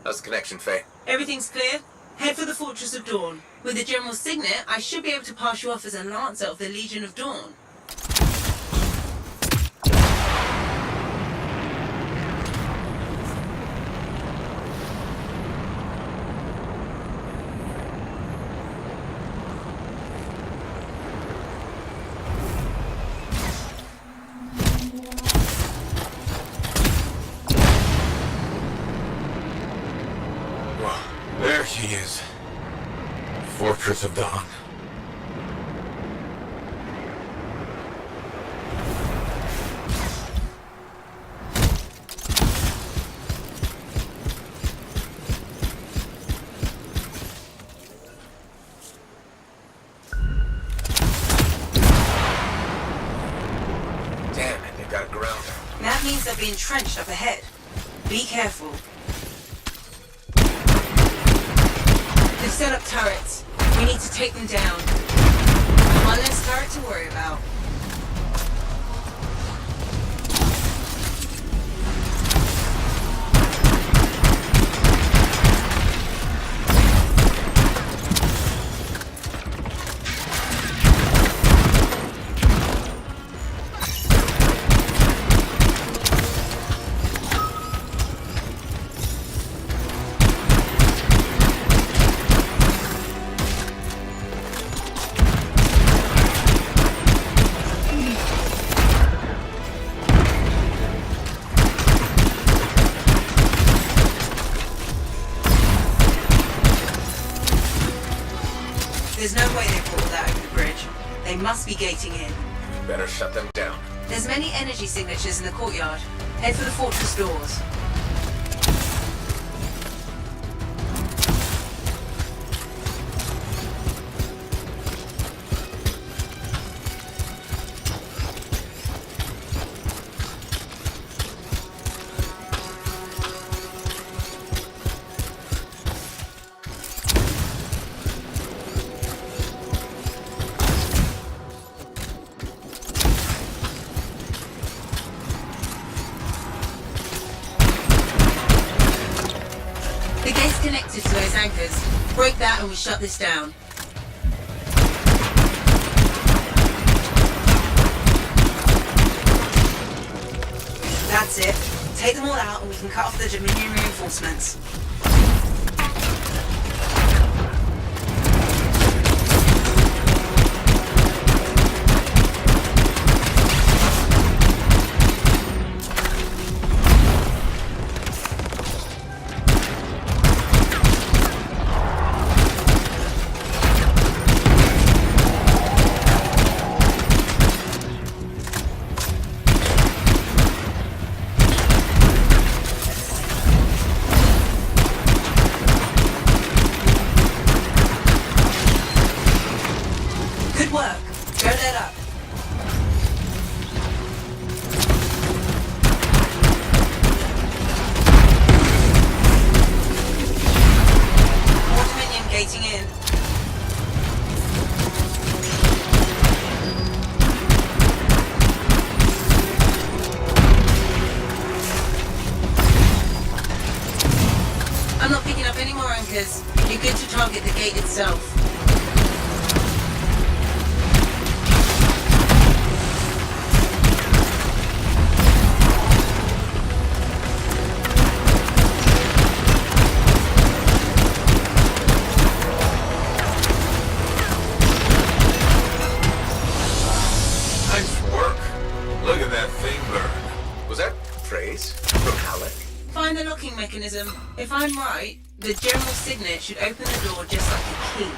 How's the connection, Faye? Everything's clear. Head for the Fortress of Dawn. With the General's signet, I should be able to pass you off as a Lancer of the Legion of Dawn. There she is. Fortress of Dawn. Damn it, they've got a grounder. That means they'll be entrenched up ahead. Be careful. They've set up turrets. We need to take them down. One less turret to worry about. There's no way they pulled that over the bridge. They must be gating in. Better shut them down. There's many energy signatures in the courtyard. Head for the fortress doors. The gate's connected to those anchors. Break that and we shut this down. That's it. Take them all out and we can cut off the Dominion reinforcements. Good work. Go that up. More Dominion gating in. I'm not picking up any more anchors. You're good to target the gate itself. Look at that thing burn. Was that praise from Halleck? Find the locking mechanism. If I'm right, the General's signet should open the door just like a key.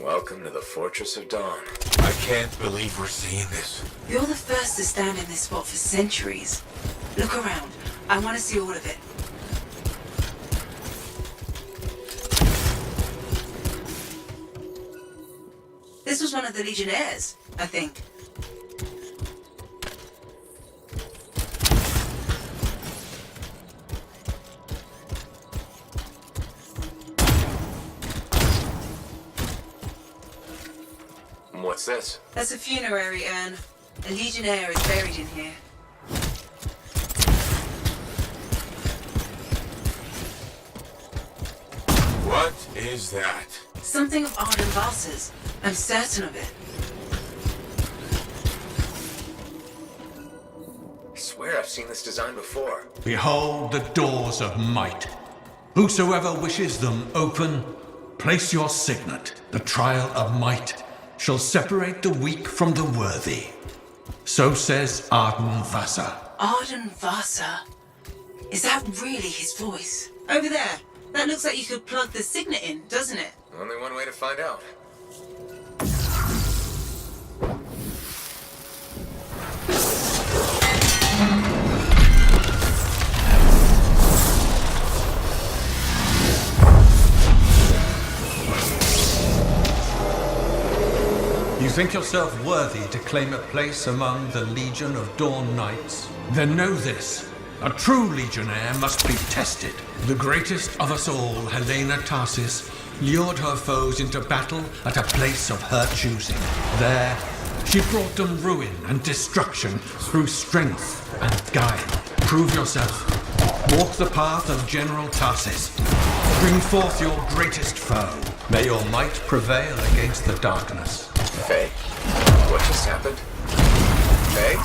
Welcome to the Fortress of Dawn. I can't believe we're seeing this. You're the first to stand in this spot for centuries. Look around. I want to see all of it. This was one of the Legionnaires, I think. What's this? That's a funerary urn. A Legionnaire is buried in here. What is that? Something of Arden Vasa's. I'm certain of it. I swear I've seen this design before. Behold the doors of might. Whosoever wishes them open, place your signet. The trial of might shall separate the weak from the worthy. So says Arden Vasa. Arden Vasa? Is that really his voice? Over there. That looks like you could plug the signet in, doesn't it? Only one way to find out. You think yourself worthy to claim a place among the Legion of Dawn Knights? Then know this. A true Legionnaire must be tested. The greatest of us all, Helena Tarsis, lured her foes into battle at a place of her choosing. There, she brought them ruin and destruction through strength and guile. Prove yourself. Walk the path of General Tarsis. Bring forth your greatest foe. May your might prevail against the darkness. Faye? What just happened? Faye?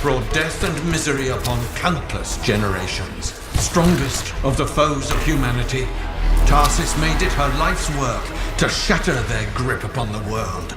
Brought death and misery upon countless generations. Strongest of the foes of humanity, Tarsis made it her life's work to shatter their grip upon the world.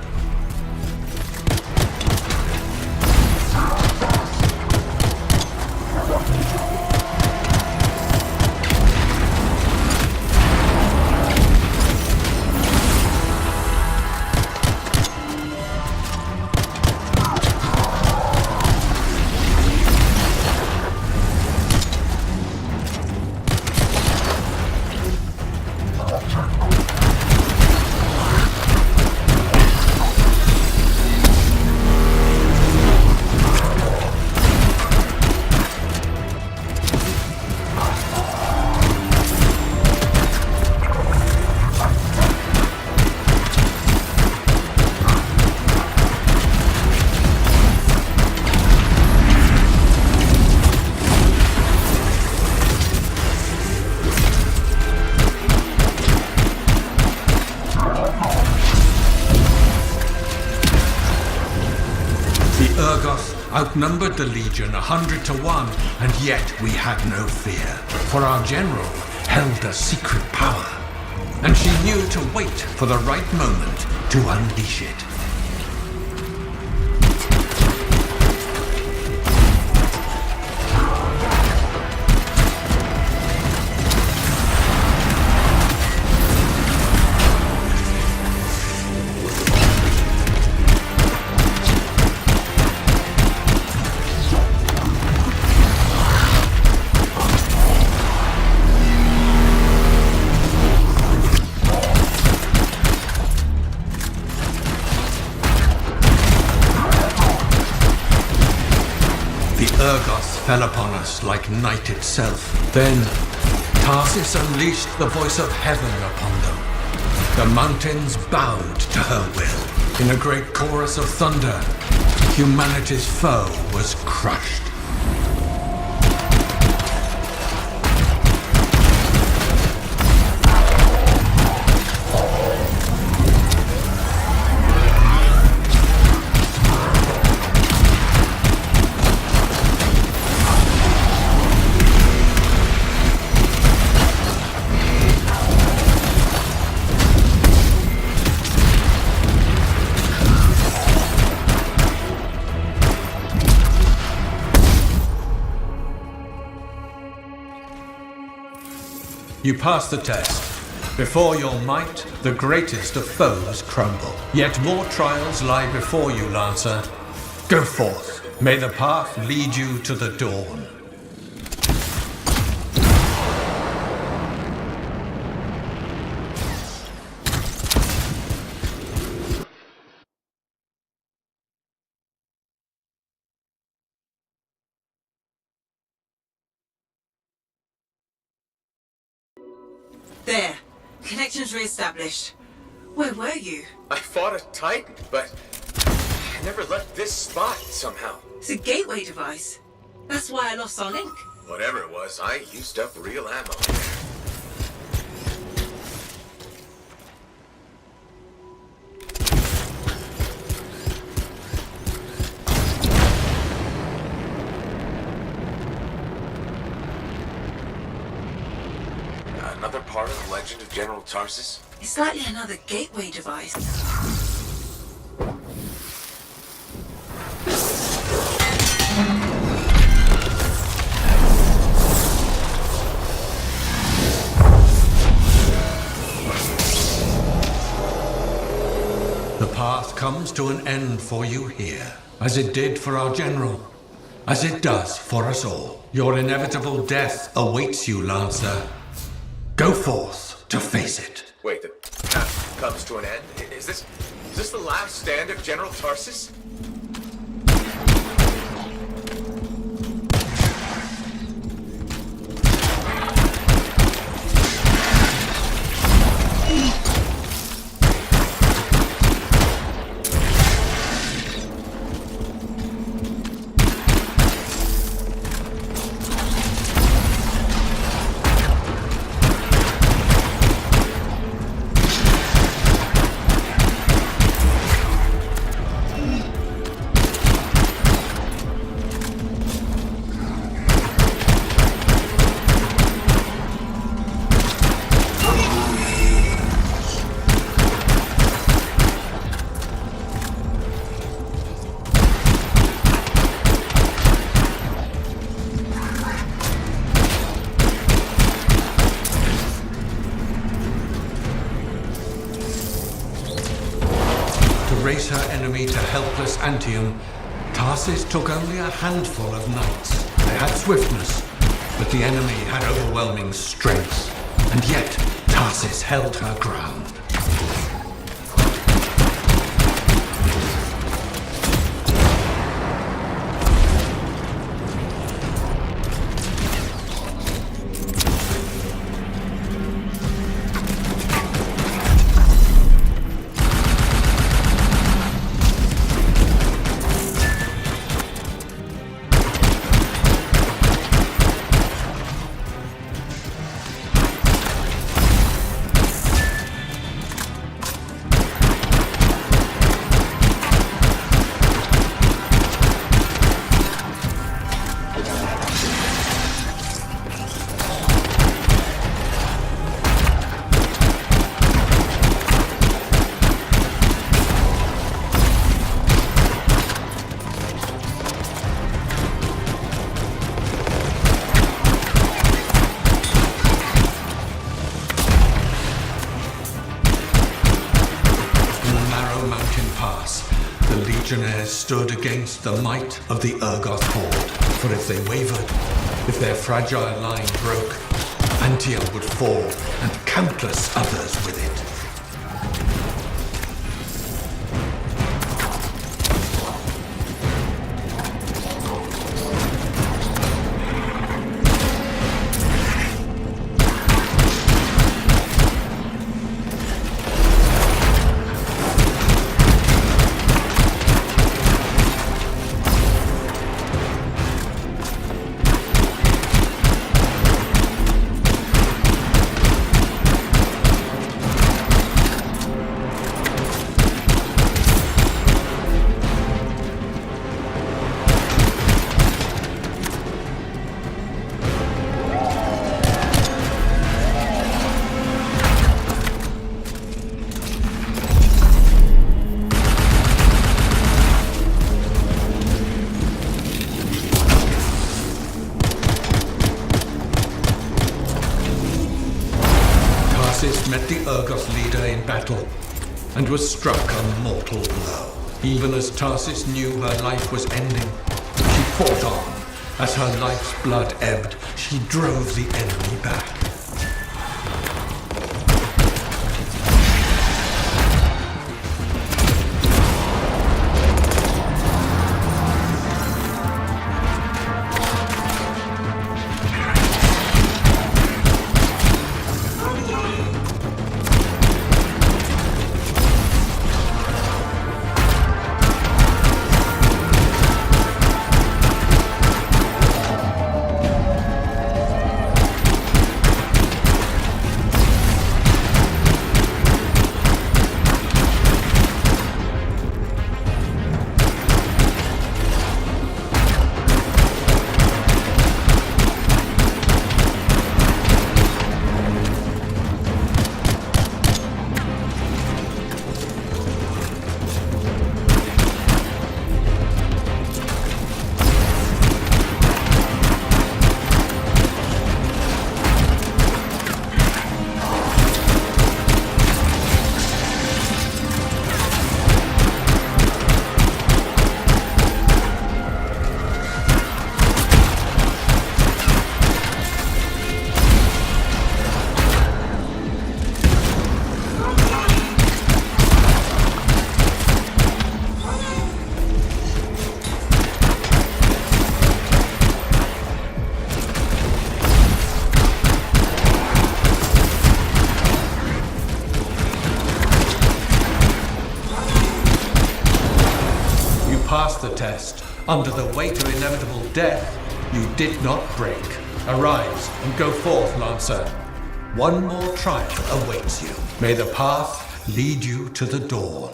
Outnumbered the Legion 100 to 1, and yet we had no fear. For our general held a secret power, and she knew to wait for the right moment to unleash it. the Urgoth fell upon us like night itself. Then Tarsis unleashed the voice of heaven upon them. The mountains bowed to her will. In a great chorus of thunder, humanity's foe was crushed. You pass the test. Before your might, the greatest of foes crumble. Yet more trials lie before you, Lancer. Go forth. May the path lead you to the dawn. There. Connections re-established. Where were you? I fought a Titan, but I never left this spot somehow. It's a gateway device. That's why I lost our link. Whatever it was, I used up real ammo. Another part of the legend of General Tarsis? It's likely another gateway device. The path comes to an end for you here, as it did for our general, as it does for us all. Your inevitable death awaits you, Lancer. Go forth to face it. Wait, the path comes to an end? Is this the last stand of General Tarsis? Race her enemy to helpless Anthem, Tarsis took only a handful of knights. They had swiftness, but the enemy had overwhelming strength. And yet, Tarsis held her ground. Legionnaires stood against the might of the Urgoth horde. For if they wavered, if their fragile line broke, Anthem would fall, and countless others with it. met the Urgoth leader in battle and was struck a mortal blow. Even as Tarsis knew her life was ending, she fought on. As her life's blood ebbed, she drove the enemy back. Passed the test. Under the weight of inevitable death, you did not break. Arise and go forth, Lancer. One more trial awaits you. May the path lead you to the dawn.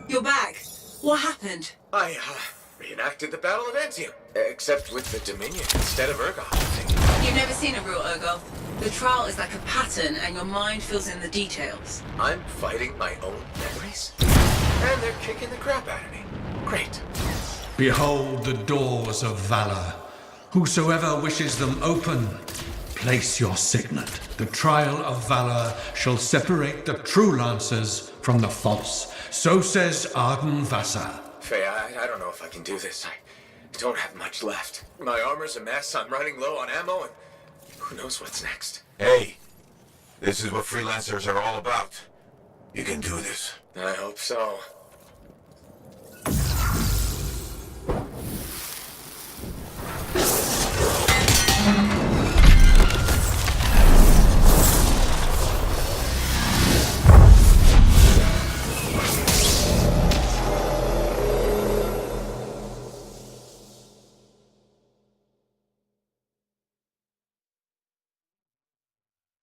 You're back. What happened? I reenacted the Battle of Anthem, except with the Dominion instead of Urgoth. You've never seen a real Urgoth. The trial is like a pattern, and your mind fills in the details. I'm fighting my own memories, and they're kicking the crap out of me. Great. Behold the doors of valor. Whosoever wishes them open, place your signet. The trial of valor shall separate the true Lancers from the false. So says Arden Vassa. Faye, I don't know if I can do this. I don't have much left. My armor's a mess, I'm running low on ammo, and who knows what's next. Hey, this is what freelancers are all about. You can do this. I hope so.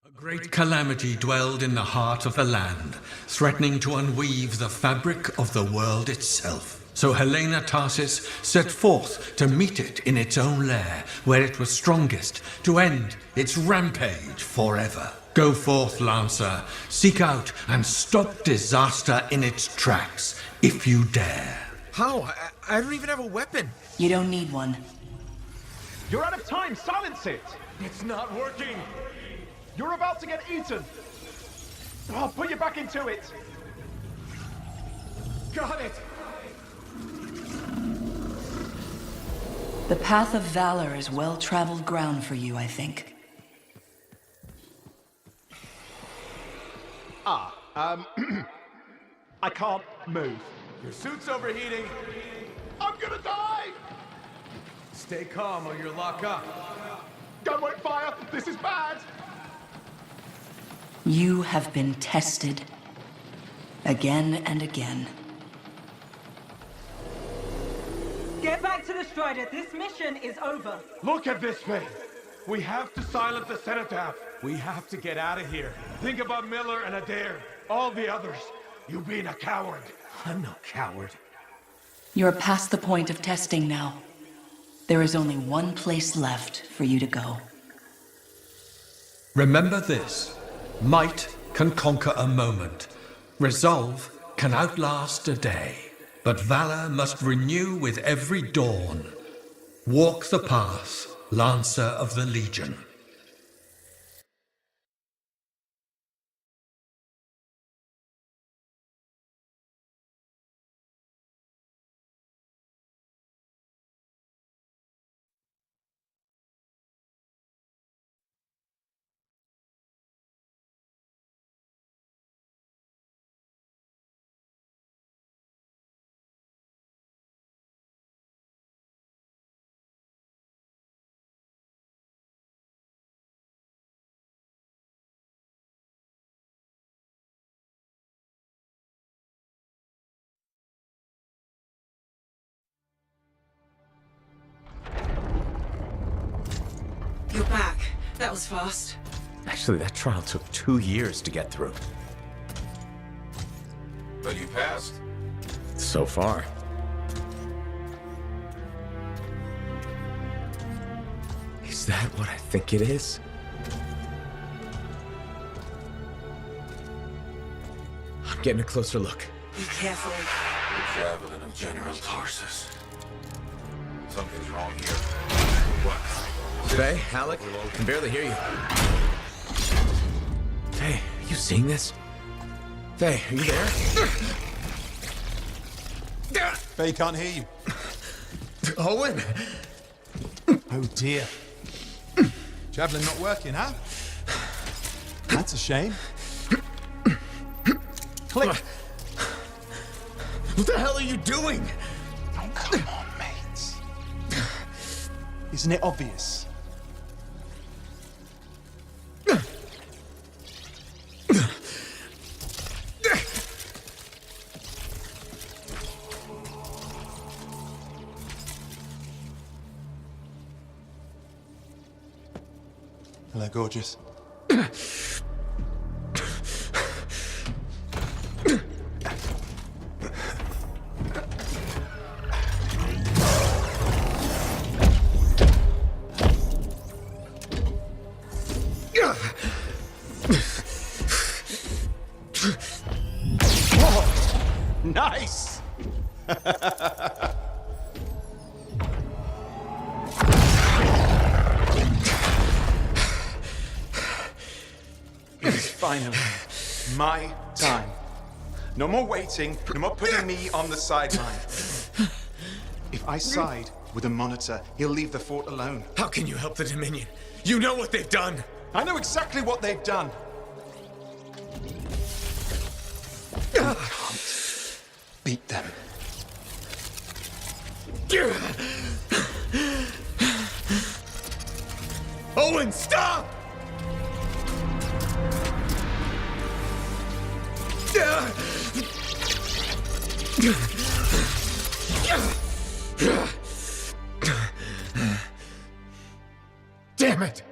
A great calamity dwelled in the heart of the land, threatening to unweave the fabric of the world itself. So Helena Tarsis set forth to meet it in its own lair, where it was strongest, to end its rampage forever. Go forth, Lancer, seek out and stop disaster in its tracks, if you dare. How? I don't even have a weapon. You don't need one. You're out of time! Silence it! It's not working. You're about to get eaten! I'll put you back into it! Got it. The path of valor is well-traveled ground for you, I think. I can't move. Your suit's overheating. I'm gonna die! Stay calm or you'll lock up. Gun won't fire! This is bad! You have been tested. Again and again. Get back to the Strider. This mission is over. Look at this thing! We have to silence the cenotaph. We have to get out of here. Think about Miller and Adair. All the others. You being a coward. I'm no coward. You're past the point of testing now. There is only one place left for you to go. Remember this. Might can conquer a moment. Resolve can outlast a day. But valor must renew with every dawn. Walk the path, Lancer of the Legion. You're back. That was fast. Actually, that trial took 2 years to get through. But you passed. So far. Is that what I think it is? I'm getting a closer look. Be careful. The javelin of General Tarsus. Something's wrong here. What? Faye, Alec, I can barely hear you. Faye, are you seeing this? Faye, are you there? Faye can't hear you. Owen! Oh dear. Javelin not working, huh? That's a shame. Click. What the hell are you doing? Oh, come on, mates. Isn't it obvious? Hello, gorgeous. Nice! It's finally my time. No more waiting, no more putting me on the sideline. If I side with a monitor, he'll leave the fort alone. How can you help the Dominion? You know what they've done! I know exactly what they've done. We can't beat them. Owen, stop! Damn it!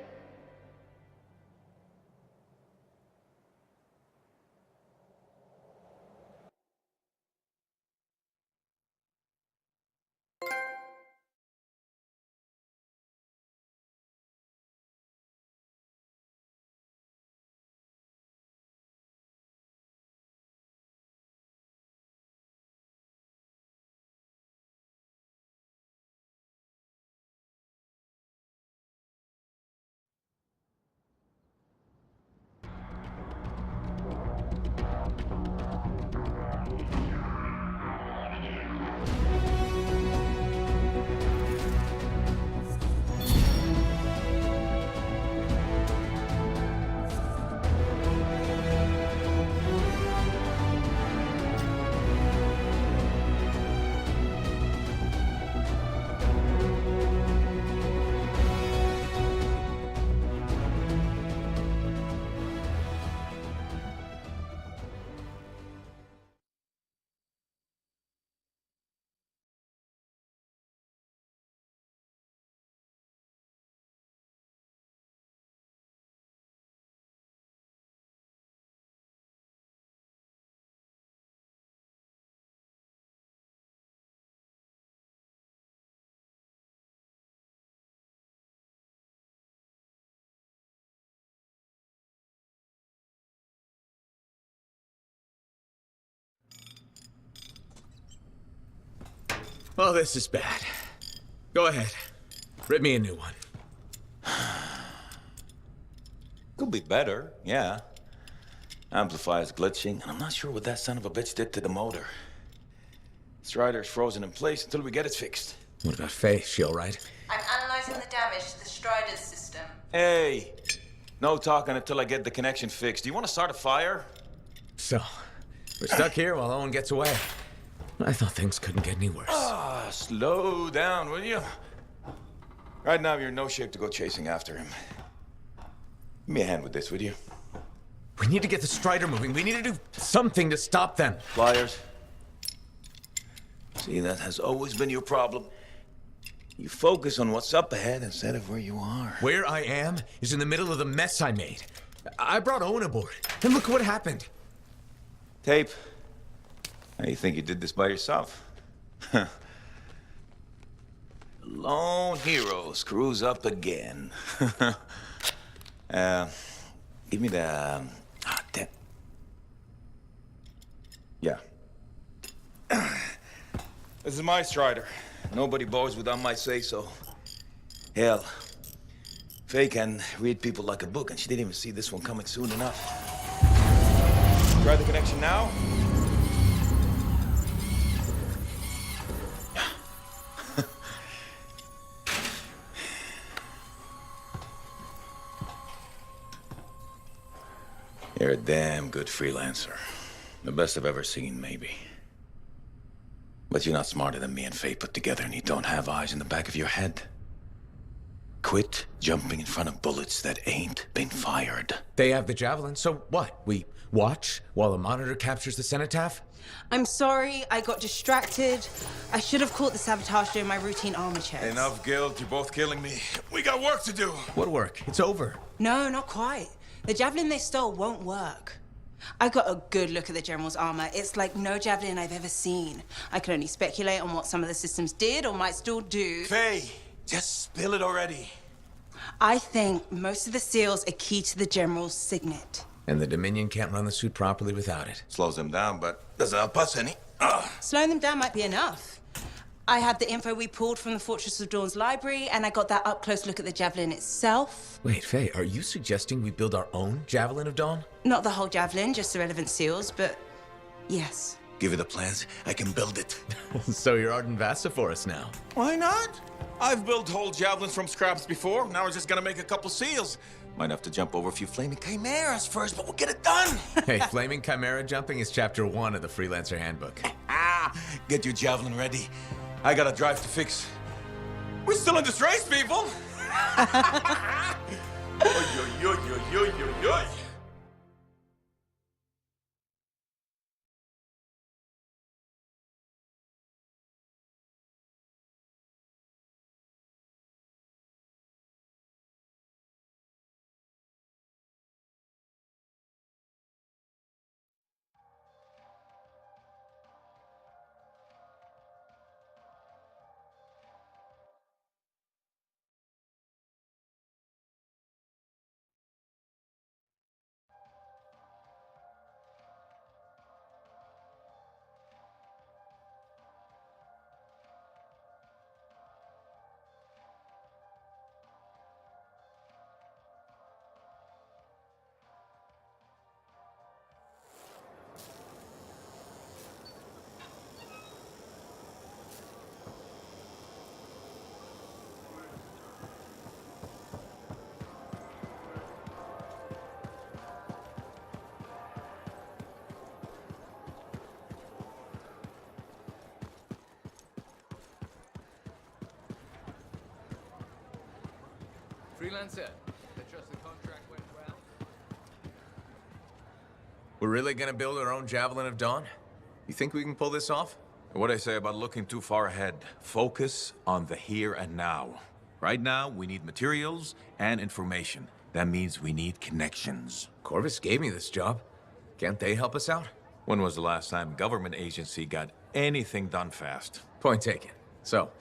Oh, this is bad. Go ahead. Rip me a new one. Could be better, yeah. Amplifier's glitching, and I'm not sure what that son of a bitch did to the motor. Strider's frozen in place until we get it fixed. What about Faye? She all right? I'm analyzing the damage to the Strider's system. Hey, no talking until I get the connection fixed. Do you want to start a fire? So, we're stuck here while Owen gets away. I thought things couldn't get any worse. Slow down, will you? Right now, you're in no shape to go chasing after him. Give me a hand with this, would you? We need to get the Strider moving. We need to do something to stop them. Flyers. See, that has always been your problem. You focus on what's up ahead instead of where you are. Where I am is in the middle of the mess I made. I brought Owen aboard, and look what happened. Tape. Now you think you did this by yourself? Lone hero screws up again. Give me the... damn. Yeah. This is my Strider. Nobody bows without my say-so. Hell, Faye can read people like a book, and she didn't even see this one coming soon enough. Try the connection now. You're a damn good freelancer. The best I've ever seen, maybe. But you're not smarter than me and Faye put together, and you don't have eyes in the back of your head. Quit jumping in front of bullets that ain't been fired. They have the javelin, so what? We watch while the monitor captures the cenotaph? I'm sorry, I got distracted. I should have caught the sabotage during my routine armor checks. Enough guilt, you're both killing me. We got work to do. What work? It's over. No, not quite. The javelin they stole won't work. I got a good look at the General's armor. It's like no javelin I've ever seen. I can only speculate on what some of the systems did or might still do. Faye, just spill it already. I think most of the seals are key to the General's signet. And the Dominion can't run the suit properly without it. Slows them down, but doesn't help us any. Slowing them down might be enough. I have the info we pulled from the Fortress of Dawn's library, and I got that up-close look at the javelin itself. Wait, Faye, are you suggesting we build our own Javelin of Dawn? Not the whole javelin, just the relevant seals, but yes. Give me the plans, I can build it. So you're Arden Vassa for us now. Why not? I've built whole javelins from scraps before. Now we're just gonna make a couple seals. Might have to jump over a few flaming chimeras first, but we'll get it done. Hey, flaming chimera jumping is chapter 1 of the Freelancer Handbook. Get your javelin ready. I got a drive to fix. We're still in this race, people. Oy, oy, oy, oy, oy, oy, oy. Freelancer, I trust the contract went well. We're really gonna build our own Javelin of Dawn? You think we can pull this off? What I say about looking too far ahead. Focus on the here and now. Right now, we need materials and information. That means we need connections. Corvus gave me this job. Can't they help us out? When was the last time a government agency got anything done fast? Point taken. So,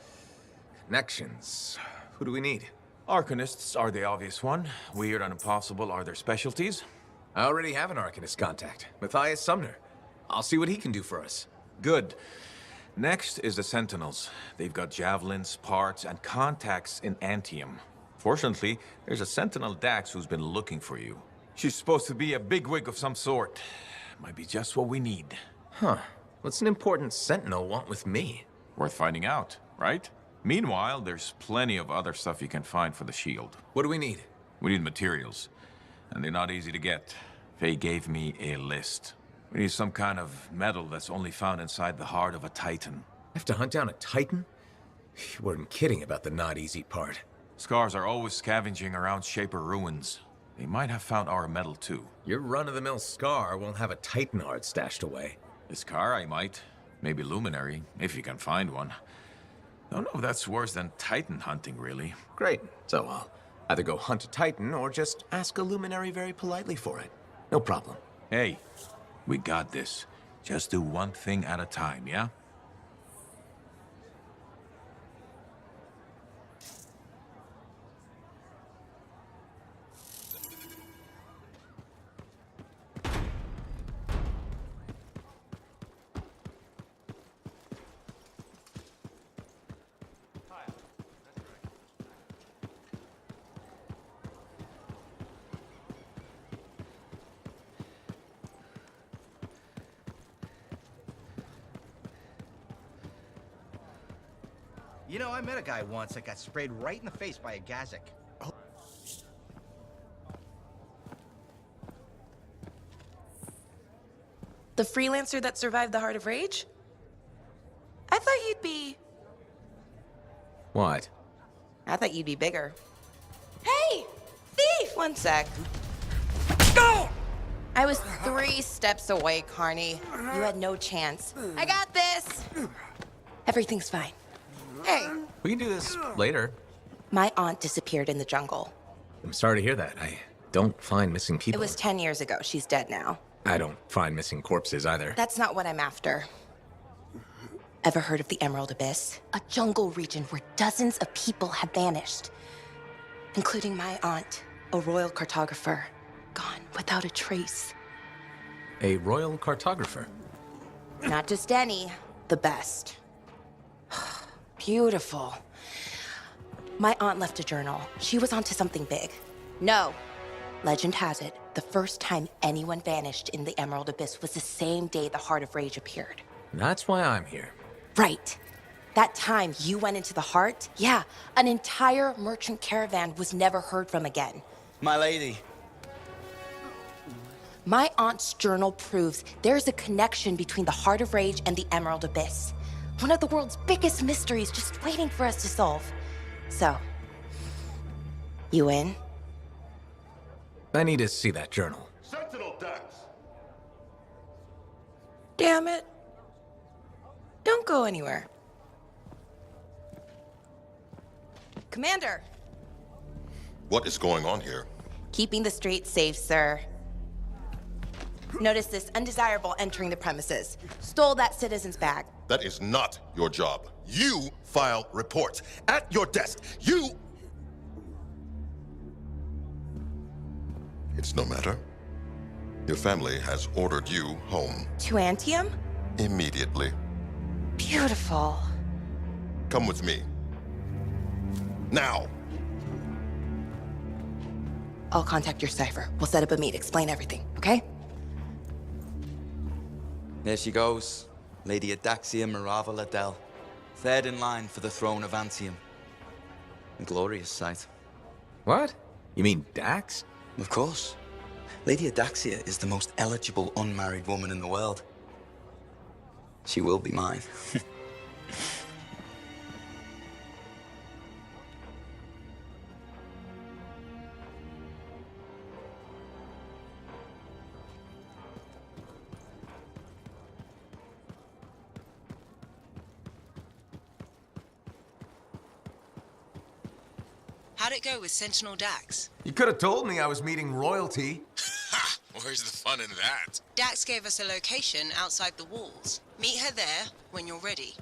connections. Who do we need? Arcanists are the obvious one. Weird and impossible are their specialties. I already have an Arcanist contact, Matthias Sumner. I'll see what he can do for us. Good. Next is the Sentinels. They've got javelins, parts, and contacts in Anthem. Fortunately, there's a Sentinel Dax who's been looking for you. She's supposed to be a bigwig of some sort. Might be just what we need. Huh. What's an important Sentinel want with me? Worth finding out, right? Meanwhile, there's plenty of other stuff you can find for the shield. What do we need? We need materials, and they're not easy to get. Faye gave me a list. We need some kind of metal that's only found inside the heart of a Titan. Have to hunt down a Titan? You weren't kidding about the not easy part. Scars are always scavenging around Shaper ruins. They might have found our metal too. Your run-of-the-mill Scar won't have a Titan heart stashed away. The Scar I might. Maybe Luminary, if you can find one. Don't know if that's worse than Titan hunting, really. Great. So I'll either go hunt a Titan or just ask a Luminary very politely for it. No problem. Hey, we got this. Just do one thing at a time, yeah? You know, I met a guy once that got sprayed right in the face by a Gazik. Oh. The freelancer that survived the Heart of Rage? I thought you'd be... What? I thought you'd be bigger. Hey! Thief! One sec. Go! I was 3 steps away, Carney. You had no chance. I got this! Everything's fine. Hey! We can do this later. My aunt disappeared in the jungle. I'm sorry to hear that. I don't find missing people. It was 10 years ago. She's dead now. I don't find missing corpses either. That's not what I'm after. Ever heard of the Emerald Abyss? A jungle region where dozens of people have vanished. Including my aunt, a royal cartographer. Gone without a trace. A royal cartographer? Not just any, the best. Beautiful. My aunt left a journal. She was onto something big. No. Legend has it, the first time anyone vanished in the Emerald Abyss was the same day the Heart of Rage appeared. That's why I'm here. Right. That time you went into the Heart, yeah, an entire merchant caravan was never heard from again. My lady. My aunt's journal proves there's a connection between the Heart of Rage and the Emerald Abyss. One of the world's biggest mysteries just waiting for us to solve. So, you in? I need to see that journal. Sentinel Dax! Damn it. Don't go anywhere. Commander! What is going on here? Keeping the streets safe, sir. Notice this undesirable entering the premises. Stole that citizen's bag. That is not your job. You file reports at your desk. You... It's no matter. Your family has ordered you home. To Anthem? Immediately. Beautiful. Come with me. Now! I'll contact your cipher. We'll set up a meet, explain everything, okay? There she goes. Lady Adaxia Mirava Ladell. Third in line for the throne of Anthem. A glorious sight. What? You mean Dax? Of course. Lady Adaxia is the most eligible unmarried woman in the world. She will be mine. How'd it go with Sentinel Dax? You could have told me I was meeting royalty. Ha! Where's the fun in that? Dax gave us a location outside the walls. Meet her there when you're ready.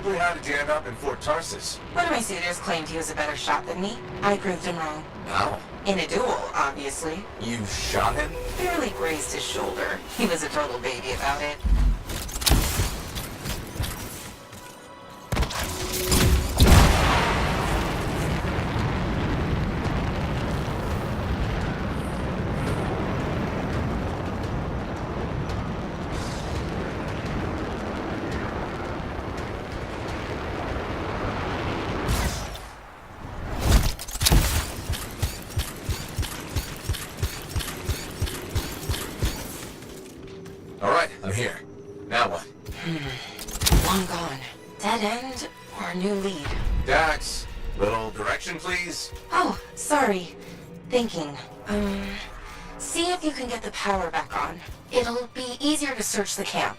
exactly how did you end up in Fort Tarsus? One of my suitors claimed he was a better shot than me. I proved him wrong. How? In a duel, obviously. You shot him? Barely grazed his shoulder. He was a total baby about it. Alright, I'm here. Now what? Long gone. Dead end or new lead? Dax, little direction, please? Oh, sorry. Thinking. See if you can get the power back on. It'll be easier to search the camp.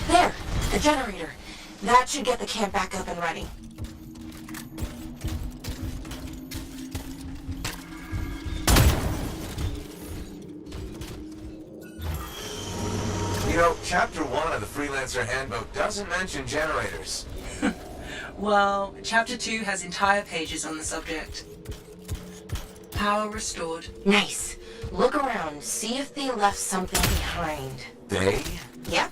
There! The generator. That should get the camp back up and running. You know, Chapter 1 of the Freelancer Handbook doesn't mention generators. Well, Chapter 2 has entire pages on the subject. Power restored. Nice. Look around. See if they left something behind. They? Yep.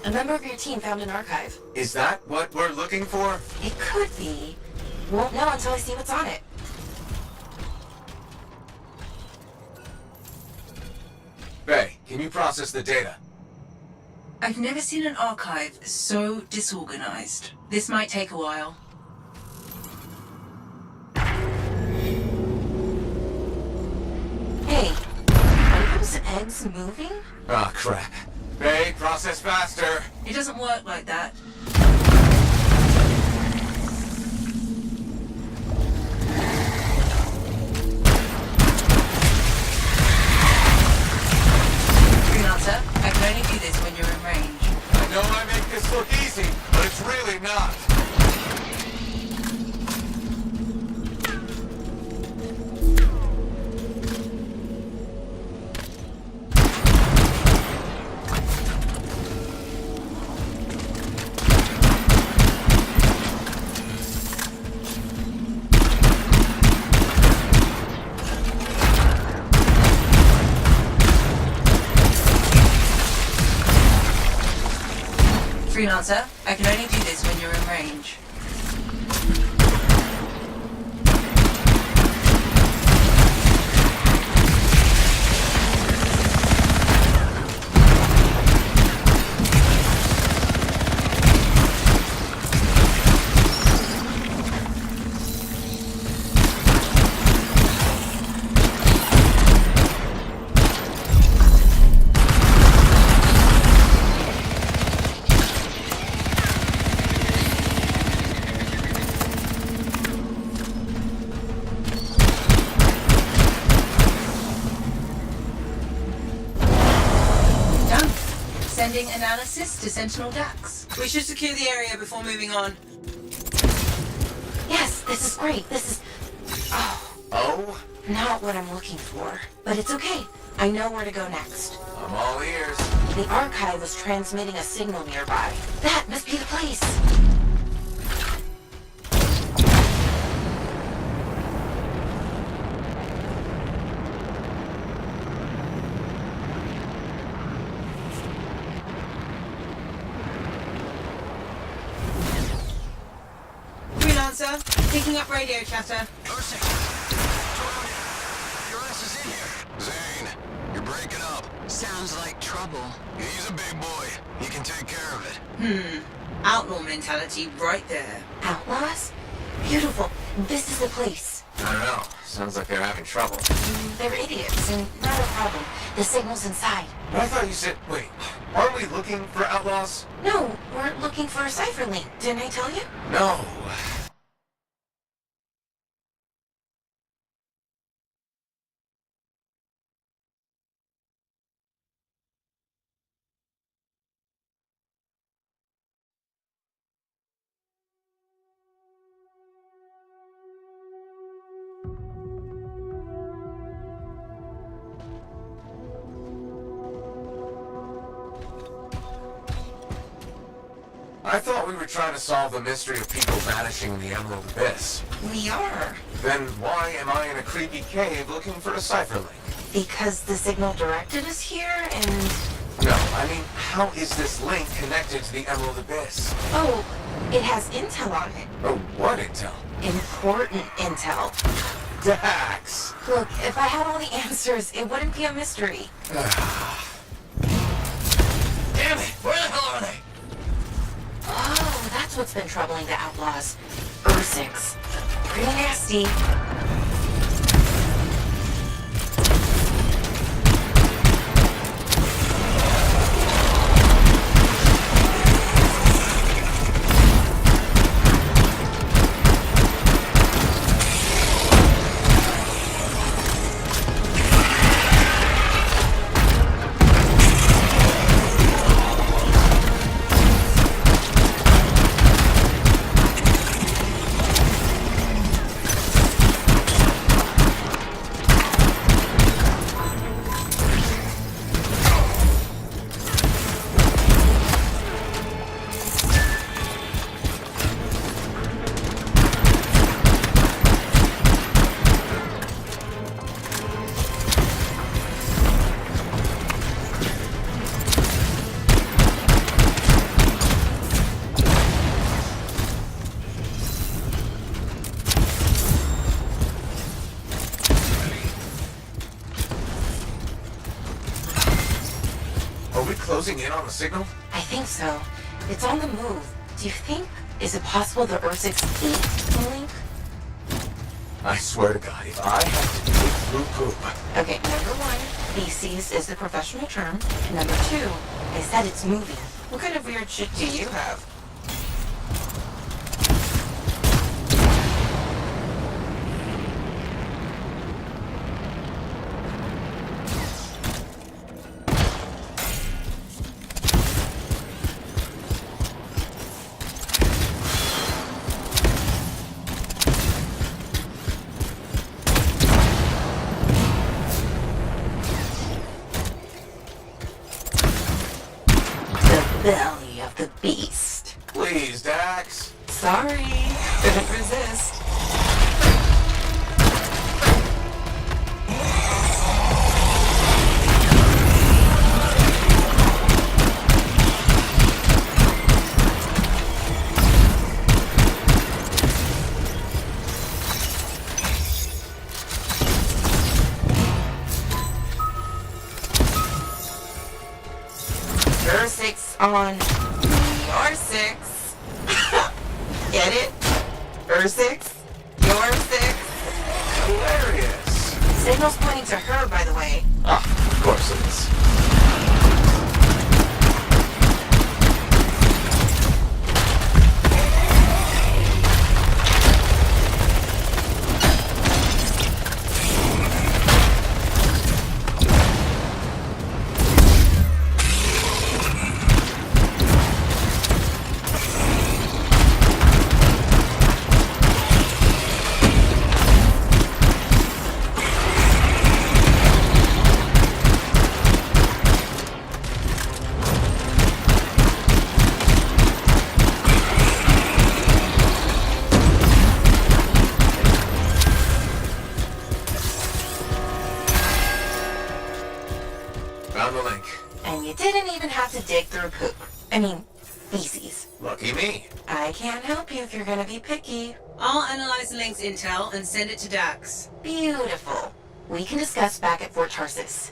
A member of your team found an archive. Is that what we're looking for? It could be. Won't know until I see what's on it. Faye, can you process the data? I've never seen an archive so disorganized. This might take a while. Hey, are those eggs moving? Ah, crap. Faye, process faster. It doesn't work like that. Freelancer, I can only do this when you're in range. I know I make this look easy, but it's really not. Freelancer, I can only do this when you're in range. Sending analysis to Sentinel Dax. We should secure the area before moving on. Yes, this is great. This is... Oh? Not what I'm looking for. But it's okay. I know where to go next. I'm all ears. The archive was transmitting a signal nearby. That must be the place. Freelancer, picking up radio chatter. Nursing. Your ass is in here. Zane, you're breaking up. Sounds like trouble. He's a big boy. He can take care of it. Outlaw mentality right there. Outlaws? Beautiful. This is the place. I don't know. Sounds like they're having trouble. They're idiots, and not a problem. The signal's inside. But I thought you said... Wait. Aren't we looking for outlaws? No, we're looking for a cipher link. Didn't I tell you? No. I thought we were trying to solve the mystery of people vanishing in the Emerald Abyss. We are. Then why am I in a creepy cave looking for a cipher link? Because the signal directed us here and... No, I mean, how is this link connected to the Emerald Abyss? Oh, it has intel on it. Oh, what intel? Important intel. Dax! Look, if I had all the answers, it wouldn't be a mystery. Damn it! Where the hell are they? Oh, that's what's been troubling the outlaws. Ursix. Pretty nasty. Closing in on the signal? I think so. It's on the move. Do you think... Is it possible the Ursix ate the link? I swear to God, if I have to dig through poop... Okay, number one, feces is the professional term. Number two, I said it's moving. What kind of weird shit do you have? Belly of the beast. Please, Dax. Sorry, couldn't resist. Ursix on your six. Get it? Ursix? Your six? Hilarious. Signal's pointing to her, by the way. Ah, of course it is. Found the link. And you didn't even have to dig through poop. I mean, feces. Lucky me. I can't help you if you're gonna be picky. I'll analyze the link's intel and send it to Dax. Beautiful. We can discuss back at Fort Tarsis.